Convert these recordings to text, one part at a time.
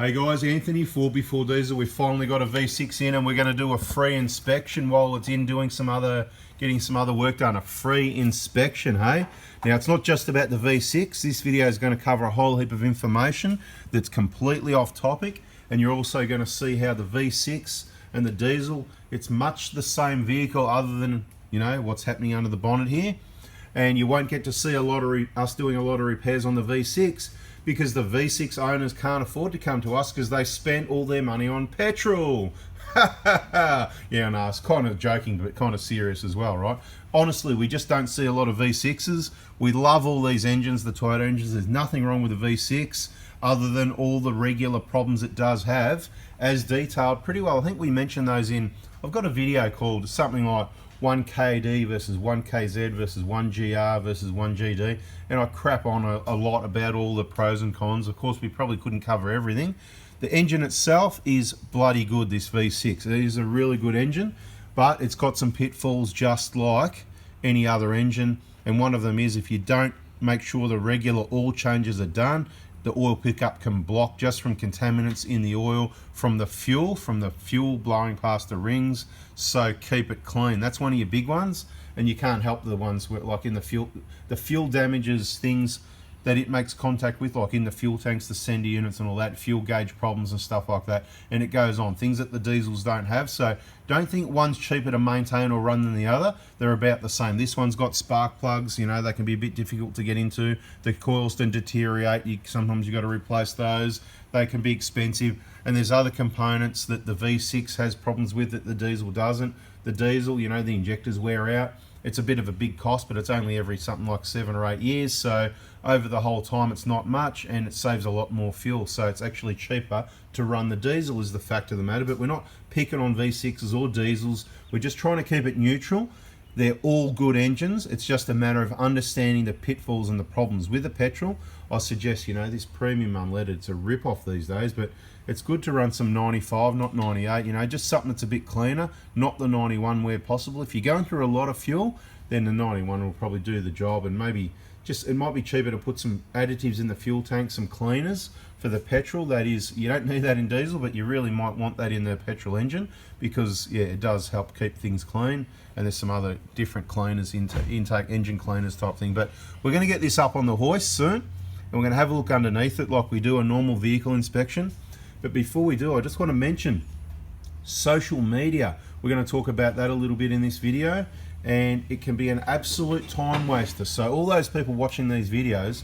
Hey guys, Anthony, 4x4 Diesel. We've finally got a V6 in and we're going to do a free inspection while it's in doing getting some other work done. A free inspection, hey? Now it's not just about the V6. This video is going to cover a whole heap of information that's completely off topic, and you're also going to see how the V6 and the diesel, it's much the same vehicle other than, you know, what's happening under the bonnet here. And you won't get to see us doing a lot of repairs on the V6 because the V6 owners can't afford to come to us because they spent all their money on petrol. Yeah, no, it's kind of joking, but kind of serious as well, right? Honestly, we just don't see a lot of V6s. We love all these engines, the Toyota engines. There's nothing wrong with the V6 other than all the regular problems it does have, as detailed pretty well. I think we mentioned those in, I've got a video called something like 1KD versus 1KZ versus 1GR versus 1GD, and I crap on a lot about all the pros and cons. Of course, we probably couldn't cover everything. The engine itself is bloody good, this V6. It is a really good engine, but it's got some pitfalls just like any other engine, and one of them is if you don't make sure the regular oil changes are done, the oil pickup can block just from contaminants in the oil from the fuel blowing past the rings. So keep it clean. That's one of your big ones, and you can't help the ones where, like in the fuel damages things that it makes contact with, like in the fuel tanks, the sender units and all that, fuel gauge problems and stuff like that, and it goes on. Things that the diesels don't have. So don't think one's cheaper to maintain or run than the other. They're about the same. This one's got spark plugs, you know, they can be a bit difficult to get into. The coils can deteriorate. Sometimes you've got to replace those. They can be expensive. And there's other components that the V6 has problems with that the diesel doesn't. The diesel, you know, the injectors wear out. It's a bit of a big cost, but it's only every something like 7 or 8 years. So over the whole time, it's not much, and it saves a lot more fuel. So it's actually cheaper to run the diesel is the fact of the matter. But we're not picking on V6s or diesels. We're just trying to keep it neutral. They're all good engines. It's just a matter of understanding the pitfalls and the problems with the petrol. I suggest, you know, this premium unleaded, it's a rip-off these days, but it's good to run some 95, not 98, you know, just something that's a bit cleaner, not the 91 where possible. If you're going through a lot of fuel, then the 91 will probably do the job, and maybe just, it might be cheaper to put some additives in the fuel tank, some cleaners for the petrol. That is, you don't need that in diesel, but you really might want that in the petrol engine because, yeah, it does help keep things clean. And there's some other different cleaners, intake engine cleaners type thing. But we're going to get this up on the hoist soon, and we're going to have a look underneath it like we do a normal vehicle inspection. But before we do, I just want to mention social media. We're going to talk about that a little bit in this video, and it can be an absolute time waster. So all those people watching these videos,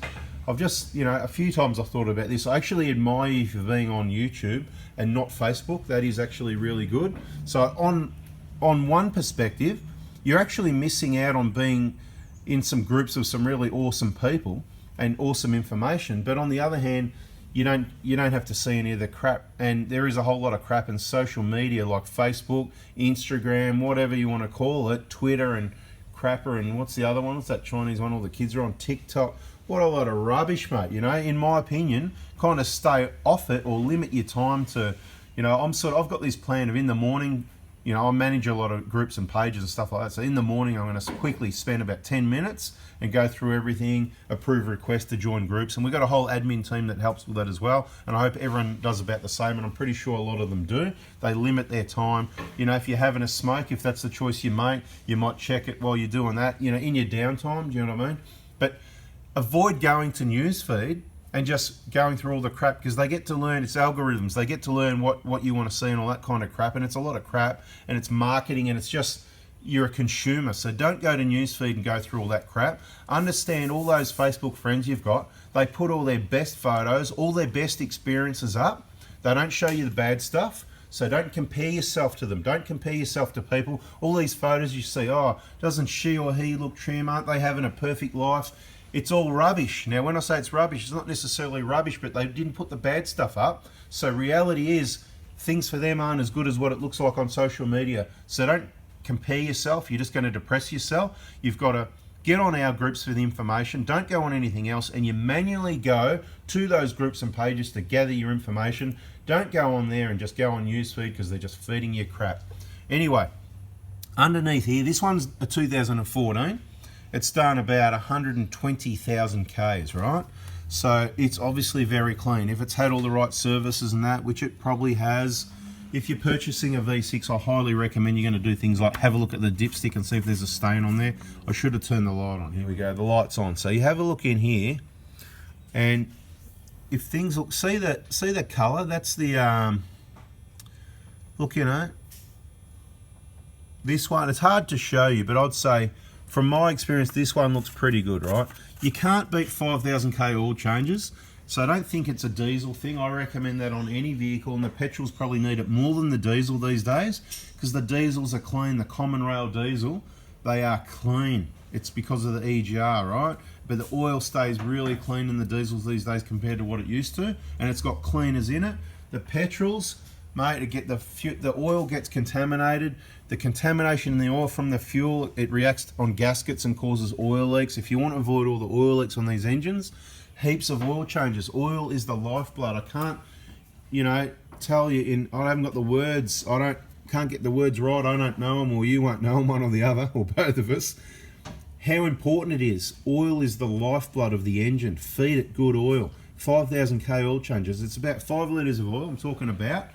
I've just, you know, a few times I've thought about this. I actually admire you for being on YouTube and not Facebook. That is actually really good. So on one perspective, you're actually missing out on being in some groups of some really awesome people and awesome information. But on the other hand, you don't have to see any of the crap, and there is a whole lot of crap in social media like Facebook, Instagram, whatever you want to call it, Twitter and crapper, and what's the other one? What's that Chinese one all the kids are on? TikTok. What a lot of rubbish, mate. You know, in my opinion, kind of stay off it or limit your time to, you know, I've got this plan of in the morning, you know, I manage a lot of groups and pages and stuff like that. So in the morning, I'm going to quickly spend about 10 minutes and go through everything, approve requests to join groups. And we've got a whole admin team that helps with that as well. And I hope everyone does about the same. And I'm pretty sure a lot of them do. They limit their time. You know, if you're having a smoke, if that's the choice you make, you might check it while you're doing that, you know, in your downtime. Do you know what I mean? But avoid going to newsfeed and just going through all the crap, because they get to learn, it's algorithms, they get to learn what you want to see and all that kind of crap, and it's a lot of crap, and it's marketing, and it's just, you're a consumer. So don't go to newsfeed and go through all that crap. Understand all those Facebook friends you've got, they put all their best photos, all their best experiences up. They don't show you the bad stuff. So don't compare yourself to them. Don't compare yourself to people. All these photos you see, oh, doesn't she or he look trim? Aren't they having a perfect life? It's all rubbish. Now, when I say it's rubbish, it's not necessarily rubbish, but they didn't put the bad stuff up. So reality is, things for them aren't as good as what it looks like on social media. So don't compare yourself. You're just going to depress yourself. You've got to get on our groups for the information. Don't go on anything else, and you manually go to those groups and pages to gather your information. Don't go on there and just go on newsfeed because they're just feeding you crap. Anyway, underneath here, this one's a 2014. It's done about 120,000 Ks, right? So it's obviously very clean. If it's had all the right services and that, which it probably has, if you're purchasing a V6, I highly recommend you're going to do things like have a look at the dipstick and see if there's a stain on there. I should have turned the light on. Here we go, the light's on. So you have a look in here, and if things look, see the colour, that's the, look, you know, this one, it's hard to show you, but I'd say, from my experience, this one looks pretty good, right? You can't beat 5,000k oil changes, so I don't think it's a diesel thing. I recommend that on any vehicle, and the petrols probably need it more than the diesel these days, because the diesels are clean. The common rail diesel, they are clean. It's because of the EGR, right? But the oil stays really clean in the diesels these days compared to what it used to, and it's got cleaners in it. The petrols, mate, the oil gets contaminated. The contamination in the oil from the fuel, it reacts on gaskets and causes oil leaks. If you want to avoid all the oil leaks on these engines, heaps of oil changes. Oil is the lifeblood. I can't, you know, tell you I haven't got the words. Can't get the words right. I don't know them, or you won't know them, one or the other, or both of us. How important it is. Oil is the lifeblood of the engine. Feed it good oil. 5,000k oil changes. It's about 5 litres of oil I'm talking about.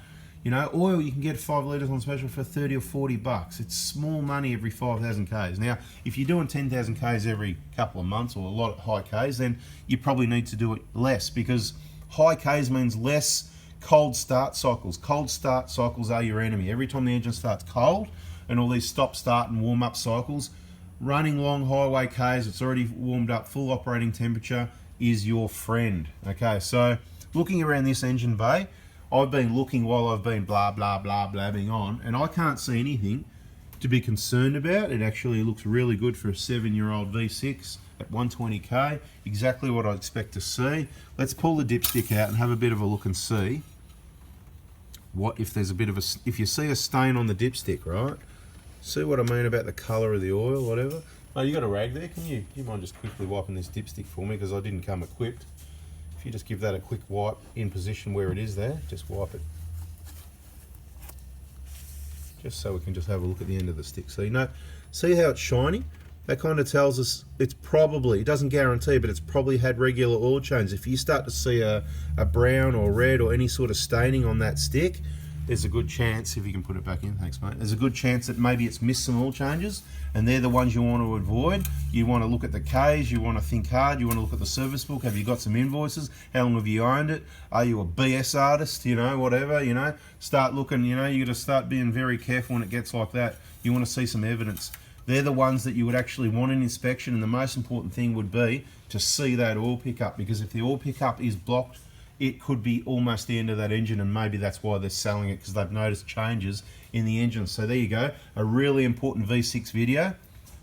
You know, oil, you can get 5 litres on special for 30 or 40 bucks. It's small money every 5,000 Ks. Now, if you're doing 10,000 Ks every couple of months, or a lot of high Ks, then you probably need to do it less, because high Ks means less cold start cycles. Cold start cycles are your enemy. Every time the engine starts cold, and all these stop, start, and warm up cycles, running long highway Ks, it's already warmed up, full operating temperature, is your friend. Okay, so looking around this engine bay, I've been looking while I've been blah, blah, blah, blabbing on, and I can't see anything to be concerned about. It actually looks really good for a 7-year-old V6 at 120k, exactly what I'd expect to see. Let's pull the dipstick out and have a bit of a look and see what if there's a bit of a, if you see a stain on the dipstick, right? See what I mean about the colour of the oil, whatever. Oh, you got a rag there? Can you mind just quickly wiping this dipstick for me, because I didn't come equipped. If you just give that a quick wipe in position where it is there, just wipe it. Just so we can just have a look at the end of the stick. So, you know, see how it's shiny? That kind of tells us it's probably, it doesn't guarantee, but it's probably had regular oil change. If you start to see a brown or red or any sort of staining on that stick, there's a good chance, if you can put it back in, thanks mate, there's a good chance that maybe it's missed some oil changes, and they're the ones you want to avoid. You want to look at the Ks, you want to think hard, you want to look at the service book. Have you got some invoices? How long have you owned it? Are you a BS artist? You know, whatever, you know, start looking, you know, you got to start being very careful when it gets like that. You want to see some evidence. They're the ones that you would actually want an inspection, and the most important thing would be to see that oil pickup, because if the oil pickup is blocked, it could be almost the end of that engine, and maybe that's why they're selling it, because they've noticed changes in the engine. So there you go, a really important V6 video. I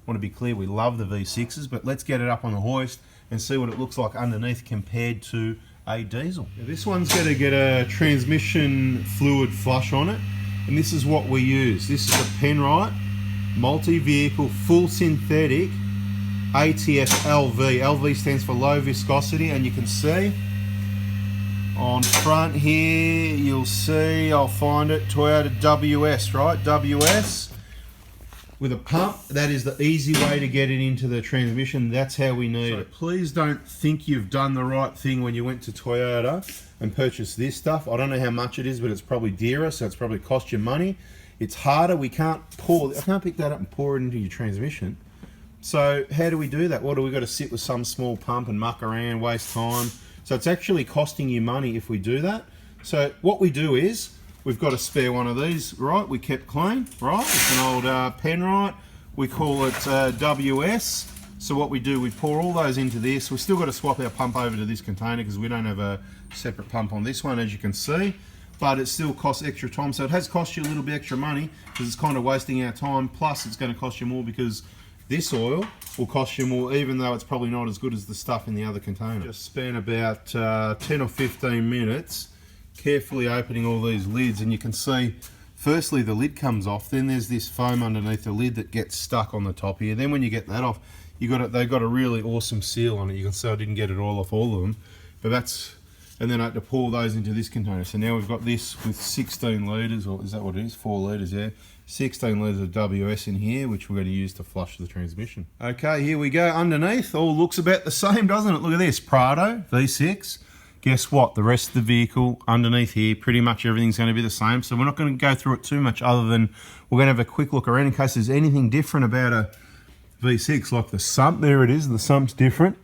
want to be clear, we love the V6s, but let's get it up on the hoist and see what it looks like underneath compared to a diesel. Now, this one's going to get a transmission fluid flush on it, and this is what we use. This is a Penrite multi-vehicle full synthetic ATF LV. LV stands for low viscosity, and you can see on front here, you'll see, I'll find it, Toyota WS, right? WS with a pump. That is the easy way to get it into the transmission. That's how we need it. Please don't think you've done the right thing when you went to Toyota and purchased this stuff. I don't know how much it is, but it's probably dearer, so it's probably cost you money. It's harder. I can't pick that up and pour it into your transmission. So how do we do that? Well, do we got to sit with some small pump and muck around, waste time? So it's actually costing you money if we do that. So what we do is, we've got a spare one of these, right? We kept clean, right? It's an old Penrite. We call it WS. So what we do, we pour all those into this. We've still got to swap our pump over to this container because we don't have a separate pump on this one, as you can see. But it still costs extra time. So it has cost you a little bit extra money because it's kind of wasting our time. Plus it's going to cost you more because this oil will cost you more, even though it's probably not as good as the stuff in the other container. Just spent about 10 or 15 minutes carefully opening all these lids, and you can see, firstly the lid comes off, then there's this foam underneath the lid that gets stuck on the top here. Then when you get that off, they've got a really awesome seal on it. You can see I didn't get it all off all of them, but that's and then I had to pour those into this container. So now we've got this with 16 litres, or is that what it is? 4 litres, yeah. 16 litres of WS in here, which we're going to use to flush the transmission. Okay, here we go. Underneath, all looks about the same, doesn't it? Look at this, Prado V6. Guess what? The rest of the vehicle underneath here, pretty much everything's going to be the same. So we're not going to go through it too much, other than we're going to have a quick look around in case there's anything different about a V6, like the sump. There it is, the sump's different,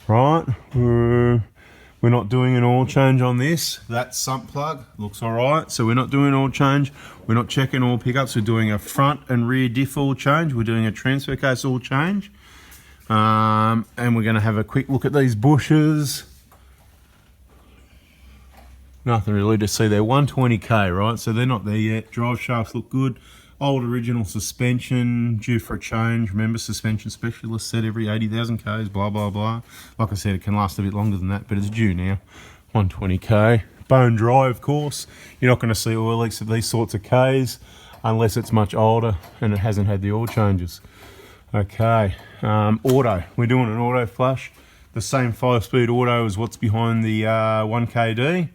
right? We're not doing an oil change on this. That sump plug looks all right. So we're not doing an oil change. We're not checking oil pickups. We're doing a front and rear diff oil change. We're doing a transfer case oil change. And we're going to have a quick look at these bushes. Nothing really to see there. 120k, right? So they're not there yet. Drive shafts look good. Old original suspension, due for a change. Remember, suspension specialist said every 80,000 k's, blah, blah, blah. Like I said, it can last a bit longer than that, but it's due now. 120k. Bone dry, of course. You're not going to see oil leaks of these sorts of k's unless it's much older and it hasn't had the oil changes. Okay, auto. We're doing an auto flush. The same 5-speed auto as what's behind the 1KD.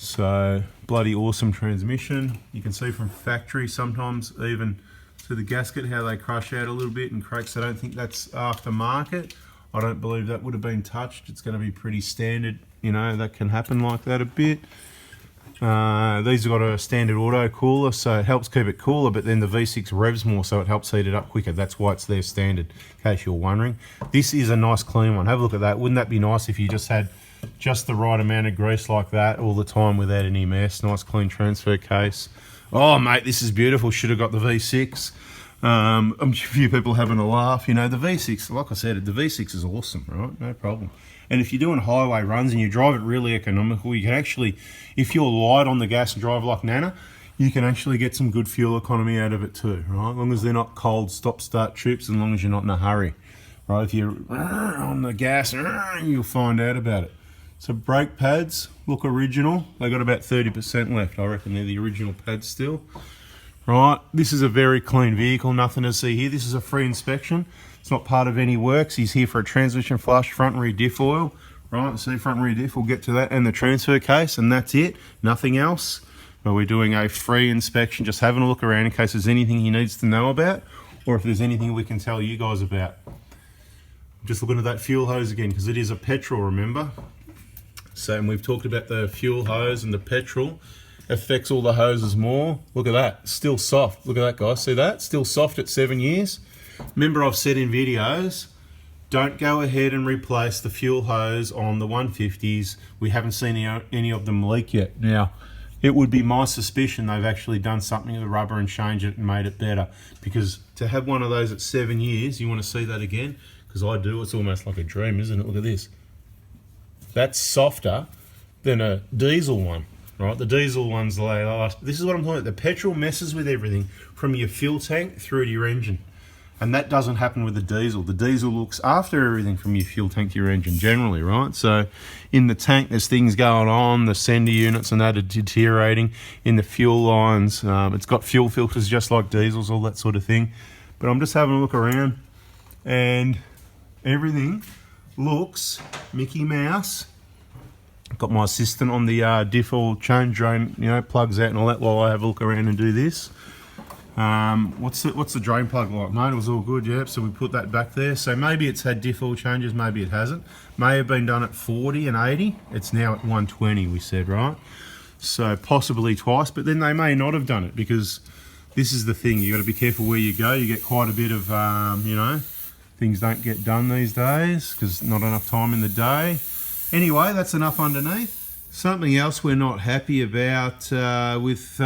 So, bloody awesome transmission. You can see from factory sometimes even to the gasket how they crush out a little bit and cracks. I don't think that's aftermarket. I don't believe that would have been touched. It's going to be pretty standard, you know, that can happen like that a bit. These have got a standard auto cooler, so it helps keep it cooler, but then the V6 revs more, so it helps heat it up quicker. That's why it's their standard, in case you're wondering. This is a nice clean one. Have a look at that. Wouldn't that be nice if you just had just the right amount of grease like that all the time without any mess? Nice clean transfer case. Oh mate, this is beautiful. Should have got the V6. A few people having a laugh. You know, the V6, like I said, the V6 is awesome, right? No problem. And if you're doing highway runs and you drive it really economical, you can actually, if you're light on the gas and drive like Nana, you can actually get some good fuel economy out of it too, right? As long as they're not cold stop-start trips, and as long as you're not in a hurry, right? If you're on the gas, you'll find out about it. So brake pads look original. They got about 30% left. I reckon they're the original pads still. Right, this is a very clean vehicle, nothing to see here. This is a free inspection. It's not part of any works. He's here for a transmission flush, front and rear diff oil. Right, see front and rear diff, we'll get to that, and the transfer case, and that's it, nothing else. But we're doing a free inspection, just having a look around in case there's anything he needs to know about, or if there's anything we can tell you guys about. Just looking at that fuel hose again, because it is a petrol, remember? So, and we've talked about the fuel hose, and the petrol affects all the hoses more. Look at that, still soft. Look at that, guys, see that? Still soft at 7 years. Remember, I've said in videos, don't go ahead and replace the fuel hose on the 150s. We haven't seen any of them leak yet. Now, it would be my suspicion they've actually done something to the rubber and changed it and made it better. Because to have one of those at 7 years, you want to see that again? Because I do, it's almost like a dream, isn't it? Look at this. That's softer than a diesel one, right? The diesel ones, this is what I'm talking about. The petrol messes with everything from your fuel tank through to your engine. And that doesn't happen with the diesel. The diesel looks after everything from your fuel tank to your engine generally, right? So in the tank, there's things going on, the sender units and that are deteriorating. In the fuel lines, it's got fuel filters just like diesels, all that sort of thing. But I'm just having a look around and everything looks Mickey Mouse. Got my assistant on the diff oil change drain, you know, plugs out and all that while I have a look around and do this. What's the drain plug like? Mate, it was all good, yeah, so we put that back there. So maybe it's had diff oil changes, maybe it hasn't. May have been done at 40 and 80. It's now at 120, we said, right? So possibly twice, but then they may not have done it, because this is the thing, you got to be careful where you go. You get quite a bit of, you know, things don't get done these days because not enough time in the day. Anyway, that's enough underneath. Something else we're not happy about with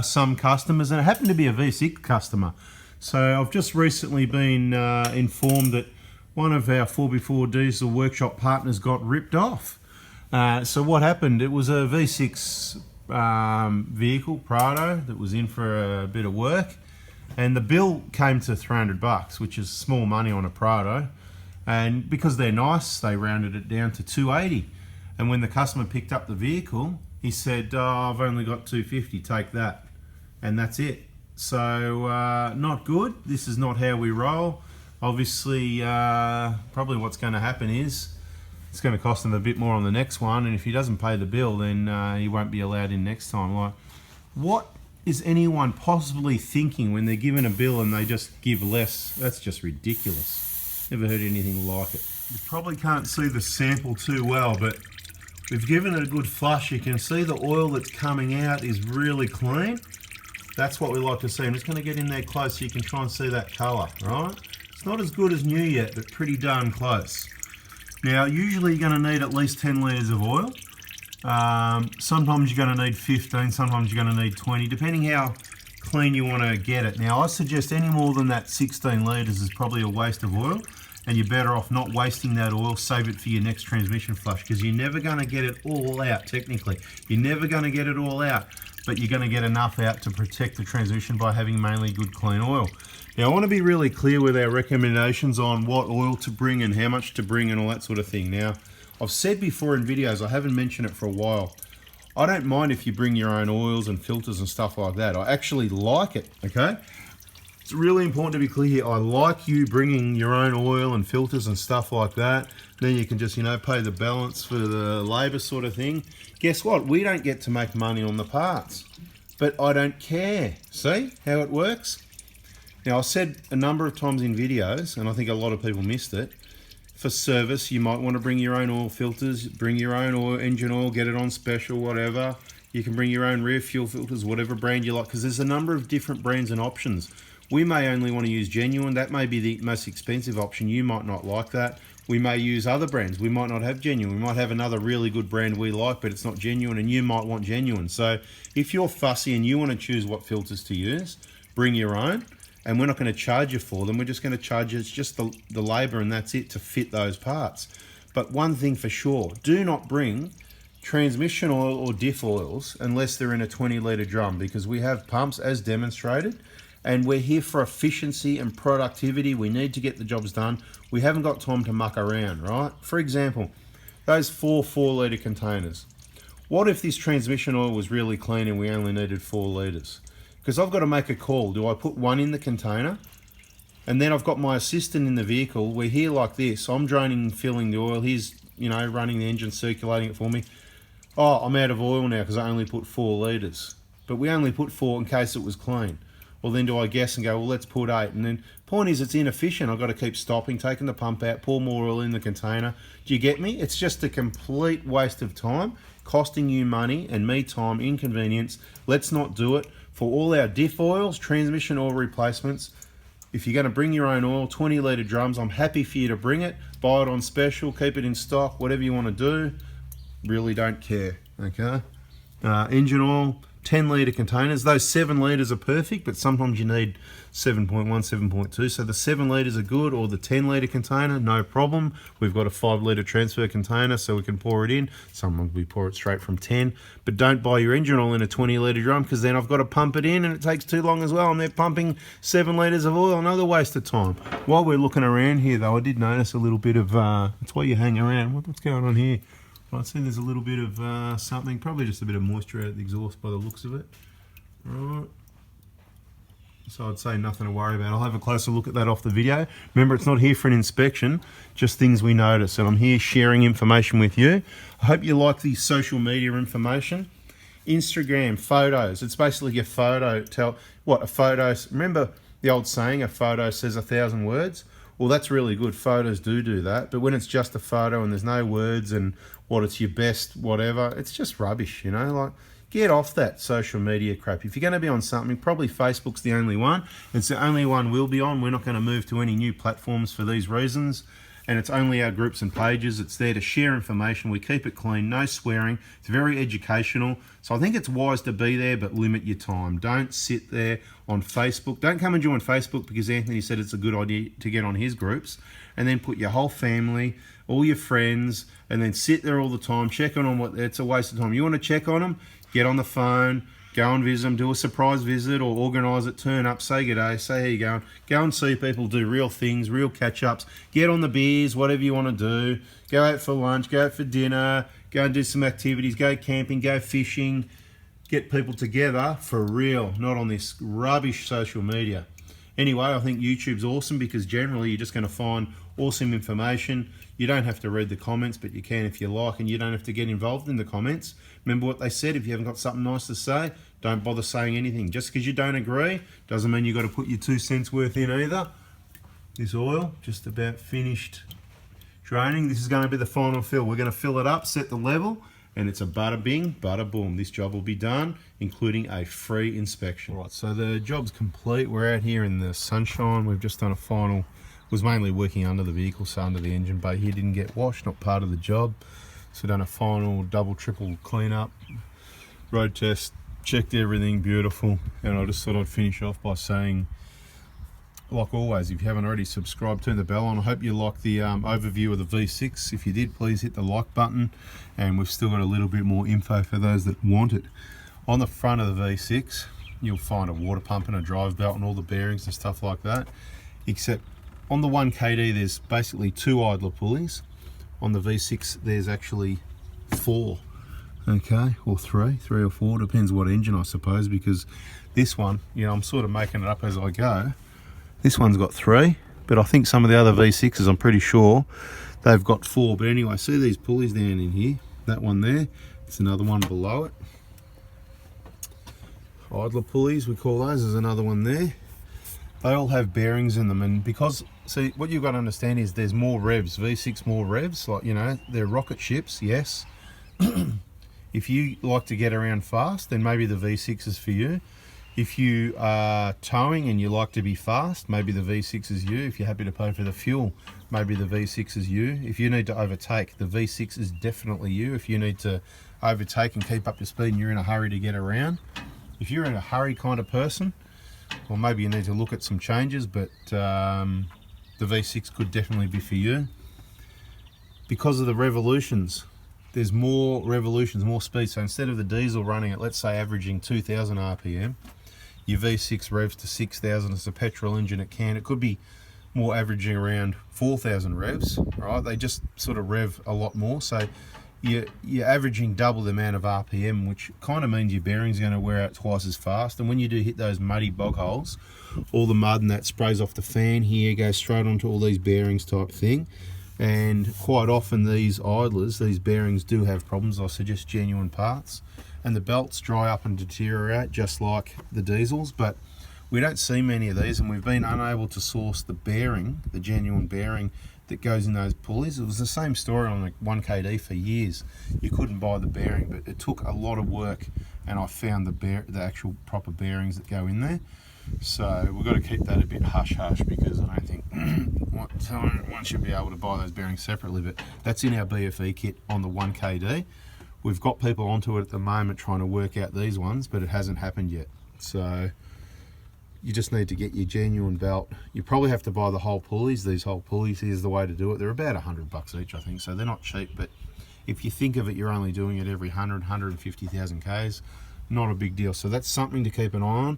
some customers, and it happened to be a V6 customer. So I've just recently been informed that one of our 4x4 diesel workshop partners got ripped off. So what happened, it was a V6 vehicle, Prado, that was in for a bit of work, and the bill came to $300, which is small money on a Prado. And because they're nice, they rounded it down to $280. And when the customer picked up the vehicle, he said, oh, I've only got $250, take that. And that's it. So, not good. This is not how we roll. Obviously, probably what's going to happen is it's going to cost him a bit more on the next one, and if he doesn't pay the bill, then he won't be allowed in next time. Like, what is anyone possibly thinking when they're given a bill and they just give less? That's just ridiculous. Never heard anything like it. You probably can't see the sample too well, but we've given it a good flush. You can see the oil that's coming out is really clean. That's what we like to see. I'm just going to get in there close so you can try and see that colour, right? It's not as good as new yet, but pretty darn close. Now, usually you're going to need at least 10 litres of oil. Sometimes you're going to need 15, sometimes you're going to need 20, depending how clean you want to get it. Now, I suggest any more than that 16 litres is probably a waste of oil, and you're better off not wasting that oil. Save it for your next transmission flush, because you're never going to get it all out technically. You're never going to get it all out, but you're going to get enough out to protect the transmission by having mainly good clean oil. Now, I want to be really clear with our recommendations on what oil to bring and how much to bring and all that sort of thing. Now, I've said before in videos, I haven't mentioned it for a while, I don't mind if you bring your own oils and filters and stuff like that. I actually like it, okay? It's really important to be clear here. I like you bringing your own oil and filters and stuff like that. Then you can just, you know, pay the balance for the labour sort of thing. Guess what? We don't get to make money on the parts, but I don't care. See how it works? Now, I said a number of times in videos, and I think a lot of people missed it, for service, you might want to bring your own oil filters, bring your own oil, engine oil, get it on special, whatever. You can bring your own rear fuel filters, whatever brand you like, because there's a number of different brands and options. We may only want to use genuine. That may be the most expensive option. You might not like that. We may use other brands. We might not have genuine. We might have another really good brand we like, but it's not genuine, and you might want genuine. So if you're fussy and you want to choose what filters to use, bring your own. And we're not going to charge you for them. We're just going to charge you, it's just the labour, and that's it, to fit those parts. But one thing for sure, do not bring transmission oil or diff oils unless they're in a 20 litre drum, because we have pumps as demonstrated, and we're here for efficiency and productivity. We need to get the jobs done. We haven't got time to muck around, right? For example, those 4 litre containers. What if this transmission oil was really clean and we only needed 4 litres? Because I've got to make a call. Do I put one in the container? And then I've got my assistant in the vehicle. We're here like this. I'm draining and filling the oil. He's, you know, running the engine, circulating it for me. Oh, I'm out of oil now because I only put 4 litres. But we only put 4 in case it was clean. Well, then do I guess and go, well, let's put 8. And then point is, it's inefficient. I've got to keep stopping, taking the pump out, pour more oil in the container. Do you get me? It's just a complete waste of time, costing you money and me time, inconvenience. Let's not do it. For all our diff oils, transmission oil replacements, if you're going to bring your own oil, 20 litre drums, I'm happy for you to bring it. Buy it on special, keep it in stock, whatever you want to do. Really don't care, okay? Engine oil, 10 litre containers. Those 7 litres are perfect, but sometimes you need 7.1, 7.2. So the 7 litres are good, or the 10 litre container, no problem. We've got a 5 litre transfer container, so we can pour it in. Sometimes we pour it straight from 10. But don't buy your engine oil in a 20 litre drum, because then I've got to pump it in and it takes too long as well. I'm there pumping 7 litres of oil, another waste of time. While we're looking around here though, I did notice a little bit of, that's why you hang around. What's going on here? I see there's a little bit of something, probably just a bit of moisture out of the exhaust by the looks of it. Right. So I'd say nothing to worry about. I'll have a closer look at that off the video. Remember, it's not here for an inspection, just things we notice. And I'm here sharing information with you. I hope you like the social media information. Instagram, photos. It's basically a photo. Remember the old saying, a photo says 1,000 words? Well, that's really good. Photos do that. But when it's just a photo and there's no words and what it's your best, whatever, it's just rubbish, you know? Like, get off that social media crap. If you're going to be on something, probably Facebook's the only one. It's the only one we'll be on. We're not going to move to any new platforms for these reasons. And it's only our groups and pages. It's there to share information. We keep it clean, no swearing. It's very educational. So I think it's wise to be there, but limit your time. Don't sit there on Facebook. Don't come and join Facebook because Anthony said it's a good idea to get on his groups, and then put your whole family, all your friends, and then sit there all the time, checking on what, it's a waste of time. You want to check on them? Get on the phone, go and visit them, do a surprise visit or organise it, turn up, say good day, say how you going, go and see people, do real things, real catch-ups, get on the beers, whatever you want to do, go out for lunch, go out for dinner, go and do some activities, go camping, go fishing, get people together for real, not on this rubbish social media. Anyway, I think YouTube's awesome because generally you're just going to find awesome information. You don't have to read the comments, but you can if you like, and you don't have to get involved in the comments. Remember what they said, if you haven't got something nice to say, don't bother saying anything. Just because you don't agree doesn't mean you've got to put your 2 cents worth in either. This oil, just about finished draining. This is going to be the final fill. We're going to fill it up, set the level, and it's a bada bing, bada boom. This job will be done, including a free inspection. Right, so the job's complete. We're out here in the sunshine. We've just done a final, was mainly working under the vehicle, so under the engine bay here, didn't get washed, not part of the job. So done a final double, triple cleanup, road test, checked everything, beautiful. And I just thought I'd finish off by saying, like always, if you haven't already subscribed, turn the bell on. I hope you like the overview of the V6. If you did, please hit the like button, and we've still got a little bit more info for those that want it. On the front of the V6, you'll find a water pump and a drive belt and all the bearings and stuff like that, except on the 1KD there's basically 2 idler pulleys. On the V6 there's actually 4, okay, or 3 or 4, depends what engine I suppose, because this one, you know, I'm sort of making it up as I go. This one's got 3, but I think some of the other V6s, I'm pretty sure, they've got 4. But anyway, see these pulleys down in here? That one there, it's another one below it. Idler pulleys, we call those, there's another one there. They all have bearings in them, and because, see, what you've got to understand is there's more revs, V6 more revs, like, you know, they're rocket ships, yes. If you like to get around fast, then maybe the V6 is for you. If you are towing and you like to be fast, maybe the V6 is you. If you're happy to pay for the fuel, maybe the V6 is you. If you need to overtake, the V6 is definitely you. If you need to overtake and keep up your speed and you're in a hurry to get around. If you're in a hurry kind of person, well, maybe you need to look at some changes, but the V6 could definitely be for you. Because of the revolutions, there's more revolutions, more speed. So instead of the diesel running at, let's say, averaging 2,000 RPM, your V6 revs to 6,000 as a petrol engine. It could be more averaging around 4,000 revs, right? They just sort of rev a lot more. So you're averaging double the amount of RPM, which kind of means your bearing's going to wear out twice as fast. And when you do hit those muddy bog holes, all the mud and that sprays off the fan here, goes straight onto all these bearings type thing. And quite often these idlers, these bearings do have problems. I suggest genuine parts. And the belts dry up and deteriorate just like the diesels, but we don't see many of these, and we've been unable to source the bearing, the genuine bearing that goes in those pulleys. It was the same story on the 1KD for years. You couldn't buy the bearing, but it took a lot of work, and I found the actual proper bearings that go in there. So we've got to keep that a bit hush-hush, because I don't think one should be able to buy those bearings separately, but that's in our BFE kit on the 1KD. We've got people onto it at the moment trying to work out these ones, but it hasn't happened yet. So you just need to get your genuine belt. You probably have to buy the whole pulleys. These whole pulleys, here's the way to do it. They're about $100 each, I think, so they're not cheap, but if you think of it, you're only doing it every 150,000 Ks, not a big deal. So that's something to keep an eye on.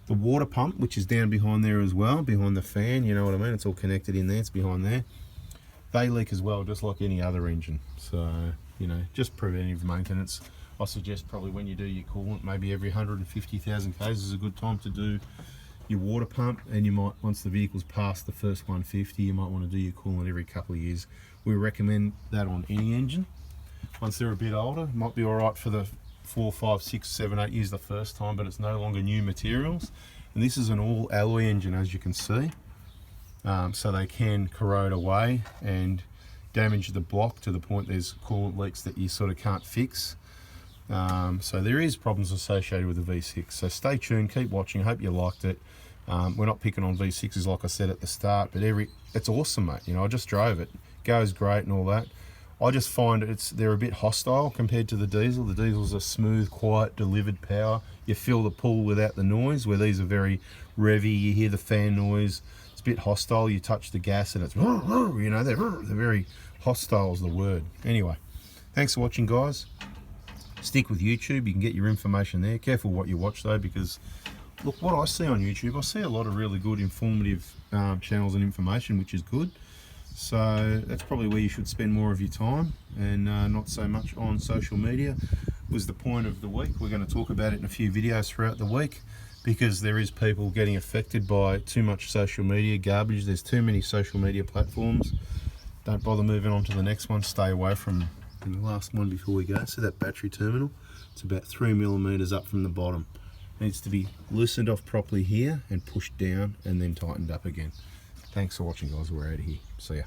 The water pump, which is down behind there as well, behind the fan, you know what I mean? It's all connected in there, it's behind there. They leak as well, just like any other engine. So, you know, just preventive maintenance. I suggest probably when you do your coolant, maybe every 150,000 Ks is a good time to do your water pump, and you might, once the vehicle's past the first 150, you might want to do your coolant every couple of years. We recommend that on any engine. Once they're a bit older, it might be all right for the 4, 5, 6, 7, 8 years the first time, but it's no longer new materials. And this is an all alloy engine, as you can see. So they can corrode away and damage the block to the point there's coolant leaks that you sort of can't fix. So there is problems associated with the V6. So stay tuned, keep watching. I hope you liked it. We're not picking on V6s like I said at the start, but it's awesome, mate. You know, I just drove it. Goes great and all that. I just find they're a bit hostile compared to the diesel. The diesel's a smooth, quiet, delivered power. You feel the pull without the noise, where these are very revvy. You hear the fan noise. It's a bit hostile. You touch the gas and it's, you know, they're very hostile is the word. Anyway, thanks for watching, guys. Stick with YouTube. You can get your information there. Careful what you watch though, because look, what I see on YouTube, I see a lot of really good informative channels and information, which is good. So that's probably where you should spend more of your time, and not so much on social media. Was the point of the week. We're going to talk about it in a few videos throughout the week, because there is people getting affected by too much social media garbage. There's too many social media platforms. Don't bother moving on to the next one. Stay away from the last one before we go. So that battery terminal, it's about 3mm up from the bottom. Needs to be loosened off properly here and pushed down and then tightened up again. Thanks for watching, guys. We're out of here. See ya.